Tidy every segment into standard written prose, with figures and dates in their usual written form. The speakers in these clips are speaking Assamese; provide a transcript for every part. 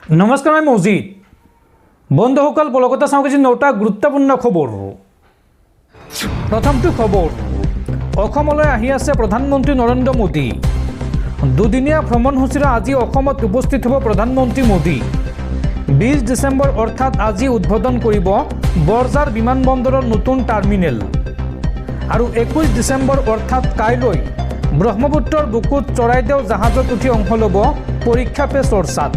নমস্কাৰ, মই মজিদ। বন্ধুসকল, কলকাতা চাওঁ কিছু 9টা গুৰুত্বপূৰ্ণ খবৰ। প্ৰথমটো খবৰ, অসমলৈ আহি আছে প্ৰধানমন্ত্ৰী নৰেন্দ্ৰ মোদী। দুদিনীয়া ভ্ৰমণসূচীৰে আজি অসমত উপস্থিত হ'ব প্ৰধানমন্ত্ৰী মোদী। 20 ডিচেম্বৰ অৰ্থাৎ আজি উদ্বোধন কৰিব বৰঝাৰ বিমানবন্দৰৰ নতুন টাৰ্মিনেল। আৰু 21 ডিচেম্বৰ অৰ্থাৎ কাইলৈ ব্ৰহ্মপুত্ৰৰ বুকুত চৰাইদেউ জাহাজত উঠি অংশ ল'ব পৰীক্ষা পে চৰ্চাত।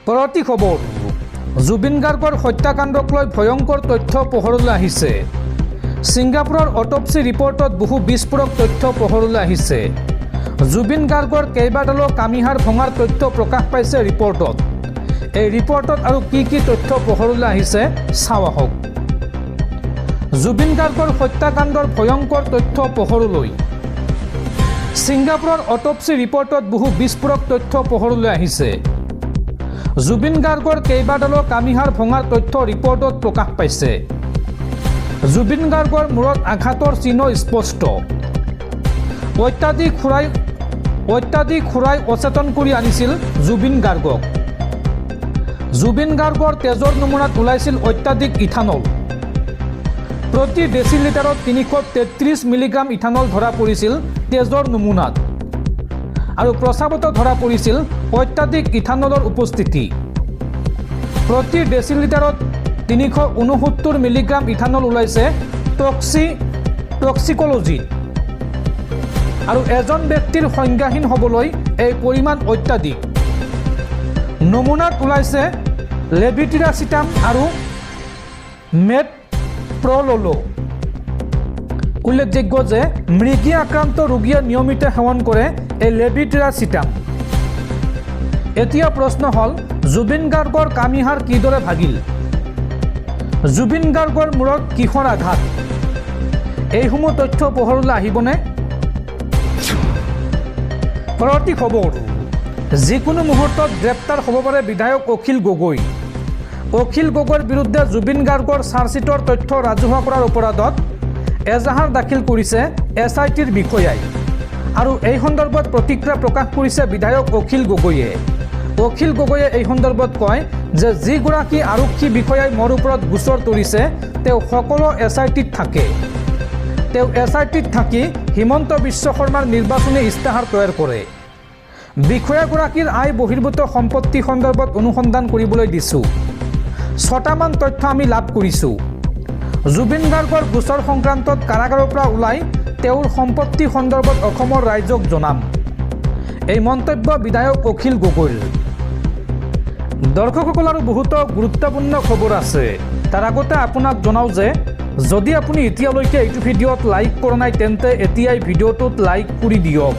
পৰৱৰ্তী খবৰ, জুবিন গাৰ্গৰ হত্যাকাণ্ডক লৈ ভয়ংকৰ তথ্য পোহৰলৈ আহিছে। ছিংগাপুৰৰ অট'পচি ৰিপৰ্টত বহু বিস্ফোৰক তথ্য পোহৰলৈ আহিছে। জুবিন গাৰ্গৰ কেইবাডালো কামিহাৰ ভঙাৰ তথ্য প্ৰকাশ পাইছে ৰিপৰ্টত। এই ৰিপৰ্টত আৰু কি কি তথ্য পোহৰলৈ আহিছে চাওঁ আহক। জুবিন গাৰ্গৰ হত্যাকাণ্ডৰ ভয়ংকৰ তথ্য পোহৰলৈ। ছিংগাপুৰৰ অট'পচি ৰিপৰ্টত বহু বিস্ফোৰক তথ্য পোহৰলৈ আহিছে। জুবিন গাৰ্গৰ কেইবাডালো কামিহাৰ ভঙাৰ তথ্য ৰিপৰ্টত প্ৰকাশ পাইছে। জুবিন গাৰ্গৰ মূৰত আঘাতৰ চিহ্ন স্পষ্ট। অত্যাধিক খুৰাই অচেতন কৰি আনিছিল জুবিন গাৰ্গক। জুবিন গাৰ্গৰ তেজৰ নমুনাত ওলাইছিল অত্যাধিক ইথানল। প্ৰতি ডেচিলিটাৰত 333 মিলিগ্ৰাম ইথানল ধৰা পৰিছিল তেজৰ নমুনাত। আৰু প্ৰস্ৰাৱতো ধৰা পৰিছিল অত্যাধিক ইথানলৰ উপস্থিতি। প্ৰতি ডেচিলিটাৰত 369 মিলিগ্ৰাম ইথানল ওলাইছে টক্সিকোলজিত। আৰু এজন ব্যক্তিৰ সংজ্ঞাহীন হ'বলৈ এই পৰিমাণ অত্যাধিক। নমুনাত ওলাইছে লেভিটিৰাচিটাম আৰু মেটপ্ৰ'ল'ল। উল্লেখযোগ্য যে মৃগী আক্ৰান্ত ৰোগীয়ে নিয়মিত সেৱন কৰে এই লেভিটিৰাচিটাম। এতিয়া প্ৰশ্ন হ'ল, জুবিন গাৰ্গৰ কামিহাৰ কিদৰে ভাগিল? জুবিন গাৰ্গৰ মূৰত কিহৰ আঘাত? এইসমূহ তথ্য পোহৰলৈ আহিবনে? পৰৱৰ্তী খবৰ, যিকোনো মুহূৰ্তত গ্ৰেপ্তাৰ হ'ব পাৰে বিধায়ক অখিল গগৈ। অখিল গগৈৰ বিৰুদ্ধে জুবিন গাৰ্গৰ চাৰ্জশ্বিটৰ তথ্য ৰাজহুৱা কৰাৰ অপৰাধত এজাহাৰ দাখিল কৰিছে SITৰ বিষয়াই। আৰু এই সন্দৰ্ভত প্ৰতিক্ৰিয়া প্ৰকাশ কৰিছে বিধায়ক অখিল গগৈয়ে। অখিল গগৈয়ে এই সন্দৰ্ভত কয় যে যিগৰাকী আৰক্ষী বিষয়াই মোৰ ওপৰত গোচৰ তৰিছে তেওঁ সকলো SITত থাকে। তেওঁ SITত থাকি হিমন্ত বিশ্ব শৰ্মাৰ নিৰ্বাচনী ইস্তাহাৰ তৈয়াৰ কৰে। বিষয়াগৰাকীৰ আয় বহিৰ্ভূত সম্পত্তি সন্দৰ্ভত অনুসন্ধান কৰিবলৈ দিছোঁ। 6টামান তথ্য আমি লাভ কৰিছোঁ। জুবিন গাৰ্গৰ গোচৰ সংক্ৰান্তত কাৰাগাৰৰ পৰা ওলাই তেওঁৰ সম্পত্তি সন্দৰ্ভত অসমৰ ৰাইজক জনাম। এই মন্তব্য বিধায়ক অখিল গগৈৰ। দৰ্শকসকল, আৰু বহুতো গুৰুত্বপূৰ্ণ খবৰ আছে। তাৰ আগতে আপোনাক জনাওঁ যে যদি আপুনি এতিয়ালৈকে এইটো ভিডিঅ'ত লাইক কৰা নাই তেন্তে এতিয়াই ভিডিঅ'টোত লাইক কৰি দিয়ক।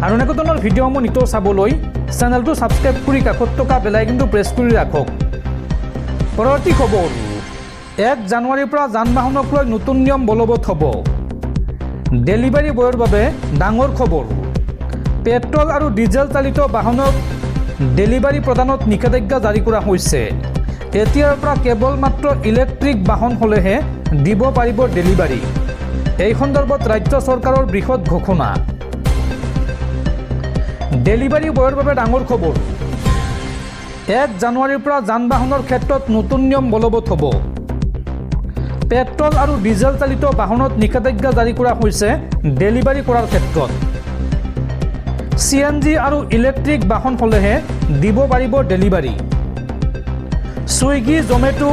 আৰু এনেকুৱা ধৰণৰ ভিডিঅ'সমূহ নিতৌ চাবলৈ চেনেলটো ছাবস্ক্ৰাইব কৰি কাষত থকা বেল আইকনটো প্ৰেছ কৰি ৰাখক। পৰৱৰ্তী খবৰ, 1 জানুৱাৰীৰ পৰা যান বাহনক লৈ নতুন নিয়ম বলৱৎ হ'ব। ডেলিভাৰী বয়ৰ বাবে ডাঙৰ খবৰ। পেট্ৰল আৰু ডিজেল চালিত বাহনক ডেলিভাৰী প্ৰদানত নিষেধাজ্ঞা জাৰি কৰা হৈছে। এতিয়াৰ পৰা কেৱল মাত্ৰ ইলেক্ট্ৰিক বাহন হ'লেহে দিব পাৰিব ডেলিভাৰী। এই সন্দৰ্ভত ৰাজ্য চৰকাৰৰ বৃহৎ ঘোষণা। ডেলিভাৰী বয়ৰ বাবে ডাঙৰ খবৰ। 1 জানুৱাৰীৰ পৰা যান বাহনৰ ক্ষেত্ৰত নতুন নিয়ম বলৱৎ হ'ব। পেট্ৰল আৰু ডিজেল চালিত বাহনত নিষেধাজ্ঞা জাৰি কৰা হৈছে ডেলিভাৰী কৰাৰ ক্ষেত্ৰত। CNG আৰু ইলেক্ট্ৰিক বাহন হ'লেহে দিব পাৰিব ডেলিভাৰী। ছুইগি, জমেটো,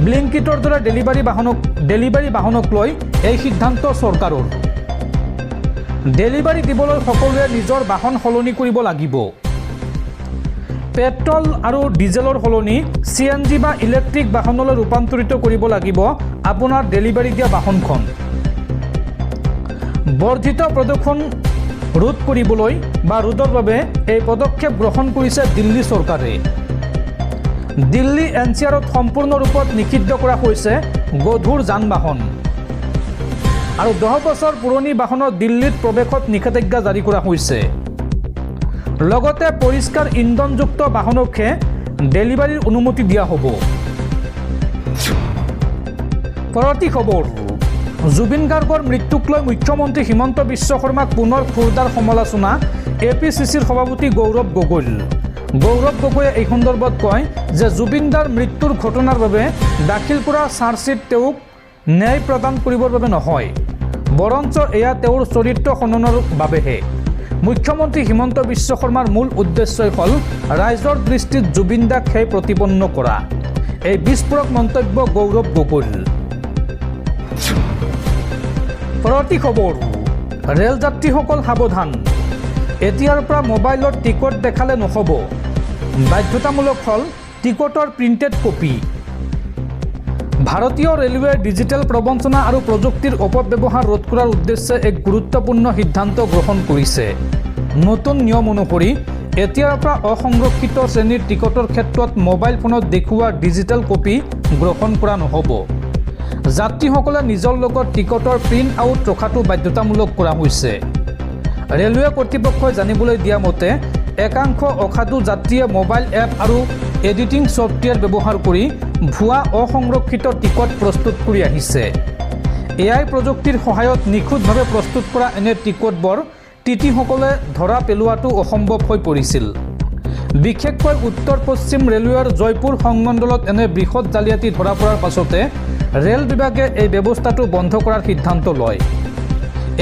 ব্লিংকিটৰ দৰে ডেলিভাৰী বাহনক লৈ এই সিদ্ধান্ত চৰকাৰৰ। ডেলিভাৰী দিবলৈ সকলোৱে নিজৰ বাহন সলনি কৰিব লাগিব। পেট্ৰল আৰু ডিজেলৰ সলনি CNG বা ইলেক্ট্ৰিক বাহনলৈ ৰূপান্তৰিত কৰিব লাগিব আপোনাৰ ডেলিভাৰী দিয়া বাহনখন। বৰ্ধিত প্ৰদূষণ ৰোধ কৰিবলৈ বা ৰোধৰ বাবে এই পদক্ষেপ গ্ৰহণ কৰিছে দিল্লী চৰকাৰে। দিল্লী NCRত সম্পূৰ্ণ ৰূপত নিষিদ্ধ কৰা হৈছে গধুৰ যান বাহন। আৰু 10 বছৰ পুৰণি বাহনত দিল্লীত প্ৰৱেশত নিষেধাজ্ঞা জাৰি কৰা হৈছে। লগতে পৰিষ্কাৰ ইন্ধনযুক্ত বাহনকহে ডেলিভাৰীৰ অনুমতি দিয়া হ'ব। পৰৱৰ্তী খবৰ, জুবিন গাৰ্গৰ মৃত্যুক লৈ মুখ্যমন্ত্ৰী হিমন্ত বিশ্ব শৰ্মাক পুনৰ খুৰদাৰ সমালোচনা APCCৰ সভাপতি গৌৰৱ গগৈৰ। গৌৰৱ গগৈয়ে এই সন্দৰ্ভত কয় যে জুবিনদাৰ মৃত্যুৰ ঘটনাৰ বাবে দাখিল কৰা চাৰ্জশ্বিট তেওঁক ন্যায় প্ৰদান কৰিবৰ বাবে নহয়, বৰঞ্চ এয়া তেওঁৰ চৰিত্ৰ খননৰ বাবেহে। মুখ্যমন্ত্ৰী হিমন্ত বিশ্ব শৰ্মাৰ মূল উদ্দেশ্যই হ'ল ৰাইজৰ দৃষ্টিত জুবিনদাক সেই প্ৰতিপন্ন কৰা। এই বিস্ফোৰক মন্তব্য গৌৰৱ গগৈৰ। পৰৱৰ্তী খবৰ, ৰেলযাত্ৰীসকল সাৱধান, এতিয়াৰ পৰা মোবাইলত টিকট দেখালে নহ'ব, বাধ্যতামূলক হ'ল টিকটৰ প্ৰিণ্টেড কপি। ভাৰতীয় ৰেলৱে ডিজিটেল প্ৰবঞ্চনা আৰু প্ৰযুক্তিৰ অপব্যৱহাৰ ৰোধ কৰাৰ উদ্দেশ্যে এক গুৰুত্বপূৰ্ণ সিদ্ধান্ত গ্ৰহণ কৰিছে। নতুন নিয়ম অনুসৰি এতিয়াৰ পৰা অসংৰক্ষিত শ্ৰেণীৰ টিকটৰ ক্ষেত্ৰত মোবাইল ফোনত দেখুওৱা ডিজিটেল কপি গ্ৰহণ কৰা নহ'ব। যাত্ৰীসকলে নিজৰ লগত টিকটৰ প্ৰিণ্ট আউট ৰখাটো বাধ্যতামূলক কৰা হৈছে। ৰেলৱে কৰ্তৃপক্ষই জানিবলৈ দিয়া মতে একাংশ অসাধু যাত্ৰীয়ে মোবাইল এপ আৰু এডিটিং ছফ্টৱেৰ ব্যৱহাৰ কৰি ভুৱা অসংৰক্ষিত টিকট প্ৰস্তুত কৰি আহিছে। AI প্ৰযুক্তিৰ সহায়ত নিখুঁতভাৱে প্ৰস্তুত কৰা এনে টিকটবোৰ টিটিসকলে ধৰা পেলোৱাটো অসম্ভৱ হৈ পৰিছিল। বিশেষকৈ উত্তৰ পশ্চিম ৰেলৱেৰ জয়পুৰ সংমণ্ডলত এনে বৃহৎ জালিয়াতি ধৰা পৰাৰ পাছতে ৰেল বিভাগে এই ব্যৱস্থাটো বন্ধ কৰাৰ সিদ্ধান্ত লয়।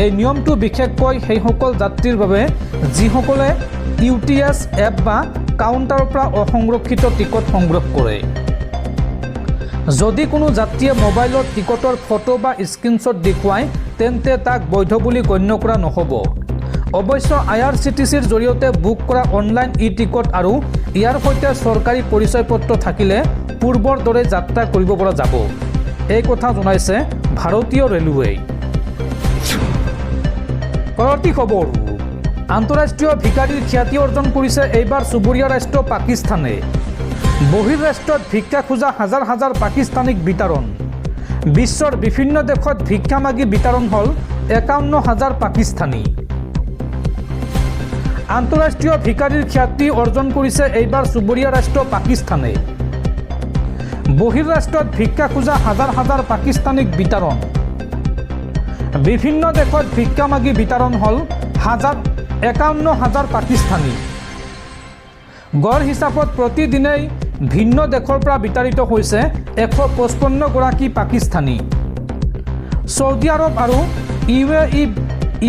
এই নিয়মটো বিশেষকৈ সেইসকল যাত্ৰীৰ বাবে যিসকলে UTS এপ বা কাউণ্টাৰৰ পৰা অসংৰক্ষিত টিকট সংগ্ৰহ কৰে। যদি কোনো যাত্ৰীয়ে মোবাইলত টিকটৰ ফটো বা স্ক্ৰীনশ্বট দেখুৱায় তেন্তে তাক বৈধ বুলি গণ্য কৰা নহ'ব। অৱশ্যে IRCTCৰ জৰিয়তে বুক কৰা অনলাইন টিকট আৰু ইয়াৰ সৈতে চৰকাৰী পৰিচয় পত্ৰ থাকিলে পূৰ্বৰ দৰে যাত্ৰা কৰিব পৰা যাব, এই কথা জনাইছে ভাৰতীয় ৰেলৱে। পৰৱৰ্তী খবৰ, আন্তঃৰাষ্ট্ৰীয় ভিকাৰীৰ খ্যাতি অৰ্জন কৰিছে এইবাৰ চুবুৰীয়া ৰাষ্ট্ৰ পাকিস্তানে। বহিৰ্ৰাষ্ট্ৰত ভিক্ষা খোজা হাজাৰ হাজাৰ পাকিস্তানীক বিতৰণ। বিশ্বৰ বিভিন্ন দেশত ভিক্ষা মাগি বিতৰণ হ'ল 51,000 পাকিস্তানী। আন্তঃৰাষ্ট্ৰীয় ভিকাৰীৰ খ্যাতি অৰ্জন কৰিছে এইবাৰ চুবুৰীয়া ৰাষ্ট্ৰ পাকিস্তানে। বহিৰ্ৰাষ্ট্ৰত ভিক্ষা খোজা হাজাৰ হাজাৰ পাকিস্তানীক বিতৰণ। বিভিন্ন দেশত ভিক্ষা মাগি বিতৰণ হ'ল 51,000 পাকিস্তানী। গড় হিচাপত প্ৰতিদিনেই ভিন্ন দেশৰ পৰা বিতাড়িত হৈছে 155গৰাকী পাকিস্তানী। ছৌদি আৰৱ আৰু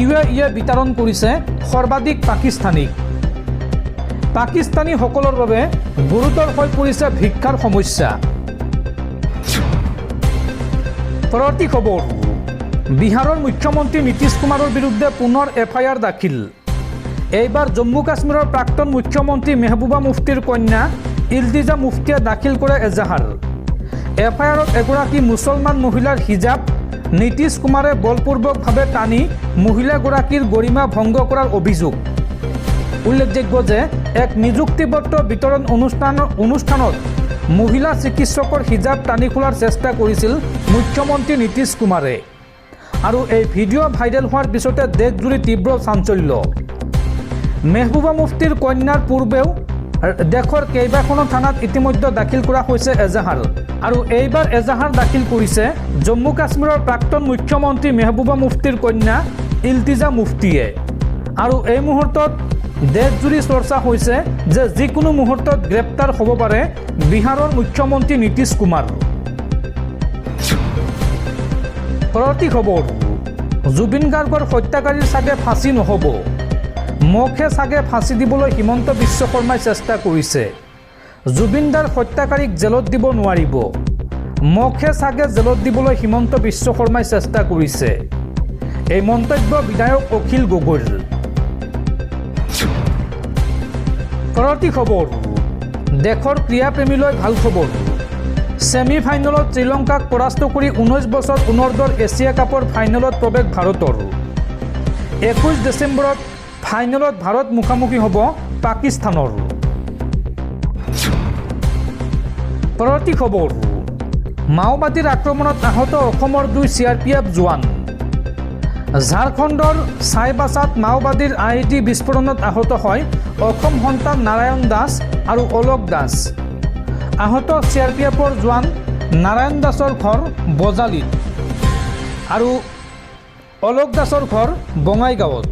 UAE বিতৰণ কৰিছে সৰ্বাধিক পাকিস্তানীক। পাকিস্তানীসকলৰ বাবে গুৰুতৰ হৈ পৰিছে ভিক্ষাৰ সমস্যা। পৰৱৰ্তী খবৰ, বিহাৰৰ মুখ্যমন্ত্ৰী নীতিশ কুমাৰৰ বিৰুদ্ধে পুনৰ FIR দাখিল। এইবাৰ জম্মু কাশ্মীৰৰ প্ৰাক্তন মুখ্যমন্ত্ৰী মেহবুবা মুফতিৰ কন্যা ইলতিজা মুফতিয়ে দাখিল কৰে এজাহাৰ। FIRত এগৰাকী মুছলমান মহিলাৰ হিজাব নীতিশ কুমাৰে বলপূৰ্বকভাৱে টানি মহিলাগৰাকীৰ গৰিমা ভংগ কৰাৰ অভিযোগ। উল্লেখযোগ্য যে এক নিযুক্তিপত্ৰ বিতৰণ অনুষ্ঠানত মহিলা চিকিৎসকৰ হিজাব টানি খোলাৰ চেষ্টা কৰিছিল মুখ্যমন্ত্ৰী নীতিশ কুমাৰে, আৰু এই ভিডিঅ' ভাইৰেল হোৱাৰ পিছতে দেশজুৰি তীব্ৰ চাঞ্চল্য। মেহবুবা মুফতিৰ কন্যাৰ পূৰ্বেও দেশৰ কেইবাখনো থানাত ইতিমধ্যে দাখিল কৰা হৈছে এজাহাৰ, আৰু এইবাৰ এজাহাৰ দাখিল কৰিছে জম্মু কাশ্মীৰৰ প্ৰাক্তন মুখ্যমন্ত্ৰী মেহবুবা মুফতিৰ কন্যা ইলতিজা মুফতিয়ে। আৰু এই মুহূৰ্তত দেশজুৰি চৰ্চা হৈছে যে যিকোনো মুহূৰ্তত গ্ৰেপ্তাৰ হ'ব পাৰে বিহাৰৰ মুখ্যমন্ত্ৰী নীতিশ কুমাৰ। পৰৱৰ্তী খবৰ, জুবিন গাৰ্গৰ হত্যাকাৰীৰ চাগে ফাঁচি নহ'ব, মোকহে চাগে ফাঁচি দিবলৈ হিমন্ত বিশ্ব শৰ্মাই চেষ্টা কৰিছে। জুবিনদাৰ হত্যাকাৰীক জেলত দিব নোৱাৰিব, মোকহে চাগে জেলত দিবলৈ হিমন্ত বিশ্ব শৰ্মাই চেষ্টা কৰিছে। এই মন্তব্য বিধায়ক অখিল গগৈৰ। পৰৱৰ্তী খবৰ, দেশৰ ক্ৰীড়াপ্ৰেমীলৈ ভাল খবৰ। ছেমি ফাইনেলত শ্ৰীলংকাক পৰাস্ত কৰি 19 বছৰ অনূৰ্ধ্বৰ এছিয়া কাপৰ ফাইনেলত প্ৰৱেশ ভাৰতৰ। 21 ডিচেম্বৰত ফাইনেলত ভাৰত মুখামুখি হ'ব পাকিস্তানৰ। পৰৱৰ্তী খবৰ, মাওবাদীৰ আক্ৰমণত আহত অসমৰ 2 CRPF জোৱান। ঝাৰখণ্ডৰ চাইবাছাত মাওবাদীৰ IED বিস্ফোৰণত আহত হয় অসম সন্তান নাৰায়ণ দাস আৰু অলোক দাস। আহত CRPFৰ জোৱান নাৰায়ণ দাসৰ ঘৰ বজালীত। আৰু অলোক দাসৰ ঘৰ বঙাইগাঁৱত।